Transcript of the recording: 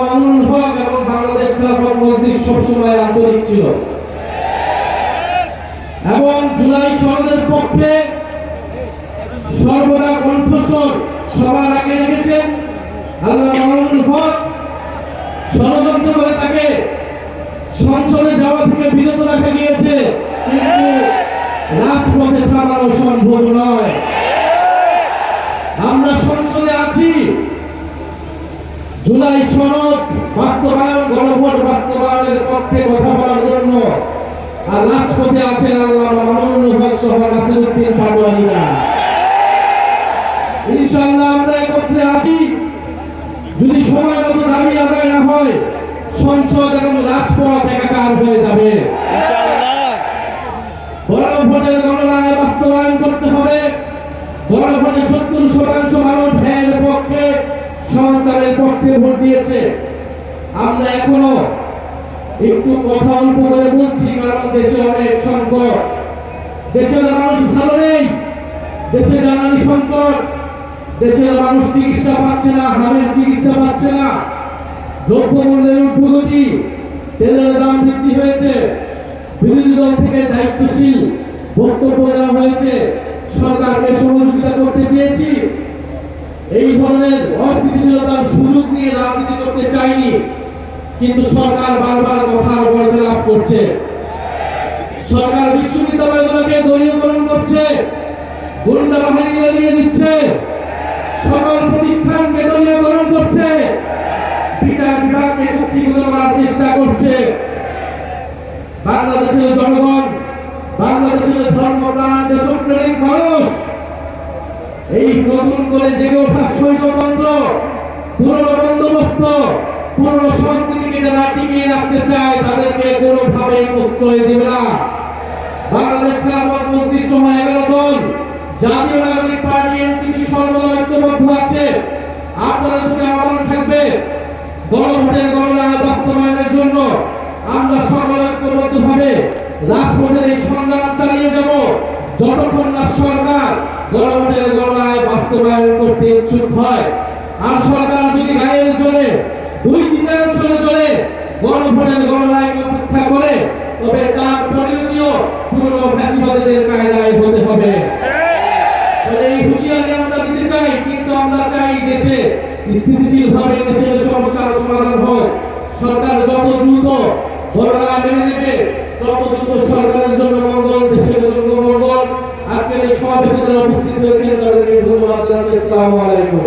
মামুনুল হক এবং বাংলাদেশ খেলাফত মজলিস সবসময় আন্তরিক ছিল এবং জুলাই সনদের পক্ষে সর্বদা কণ্ঠস্বর সবার আগে রেখেছেন। আল্লামা মামুনুল হক ষড়যন্ত্র করে তাকে সংসদে যাওয়া থেকে বিরত রাখা গিয়েছে, কিন্তু রাজপথে থামানো সম্ভব নয়। আমরা সংসদে আছি জুলাই সনদ বাস্তবায়ন, গণভোট বাস্তবায়নের পক্ষে কথা বলার জন্য, আর রাজপথে আছেন আল্লামা মামুনুল হক সহ নাসিরউদ্দিন পাটোয়ারীরা। ইনশাআল্লাহ আমরা একত্রে আছি। যদি সময় মতো দাবি আদায় না হয়, সংসদ এবং রাজপথ একাকার হয়ে যাবে। গণভোটের গণনায় বাস্তবায়ন করতে হবে। গণভোটে 70% মানুষ হ্যাঁ পক্ষে, সংস্কারের পক্ষে ভোট দিয়েছে। আমরা এখনো একটু কথা অল্প করে বলছি, কারণ দেশে অনেক সংকট, দেশের মানুষ ভালো নেই, দেশে জ্বালানি সংকট, দেশের মানুষ চিকিৎসা পাচ্ছে না, হামের চিকিৎসা পাচ্ছে না, দ্রব্যমূল্যের ঊর্ধ্বগতি, তেলের দাম বৃদ্ধি হয়েছে। বিরোধী দল থেকে দায়িত্বশীল বক্তব্য দেওয়া হয়েছে, সরকারকে সহযোগিতা করতে চেয়েছি। এই ধরনের অস্থিতিশীলতার সুযোগ নিয়ে রাজনীতি করতে চাইনি, কিন্তু সরকার বারবার কথার বরখেলাপ করছে। সরকার বিশ্ববিদ্যালয়গুলোকে দলীয়করণ করছে, গুন্ডা বাহিনী লাগিয়ে দিচ্ছে, সকল প্রতিষ্ঠানকে দলীয়করণ করছে, বিচার বিভাগকে কুক্ষিগত করার চেষ্টা করছে। বাংলাদেশের জনগণ, বাংলাদেশের ধর্মপ্রাণ দেশপ্রেমিক মানুষ এই নতুন করে জেগে ওঠা স্বৈরতন্ত্র, পুরনো বন্দোবস্ত, পুরনো সংস্কৃতিকে যারা টিকিয়ে রাখতে চায় তাদেরকে কোনোভাবে প্রশ্রয় দিবে না। বাংলাদেশ খেলাফত মজলিস সহ 11 দল, জাতীয় নাগরিক পার্টি, এনসিপি সর্বদা ঐক্যবদ্ধ আছে। আপনারা যদি আহ্বান থাকবে গণভোটের গণনায় বাস্তবায়নের জন্য, আমরা সকলে ঐক্যবদ্ধভাবে রাজপথের এই সংগ্রাম চালিয়ে যাব যতক্ষণ না সরকার গণভোটের গণনায় বাস্তবায়ন করতে ইচ্ছুক হয়। আর সরকার যদি গায়ের জোরে 2-3 জোরে গণভোটের গণনায় উপেক্ষা করে, তবে তার পরিণতিও পুরনো ফ্যাসিবাদীদের কায়দায় হতে হবে। এই হুঁশিয়ারি আমরা দিতে চাই, কিন্তু আমরা চাই দেশে স্থিতিশীলভাবে দেশের সমস্যার সমাধান হোক। সরকার যত দ্রুত গণনা মেনে নেবে, তত দ্রুত সরকারের জন্য মঙ্গল, দেশের জন্য মঙ্গল। আজকের এই সমাবেশে যারা উপস্থিত হয়েছেন তাদেরকে ধন্যবাদ জানাচ্ছি। আসসালামু আলাইকুম।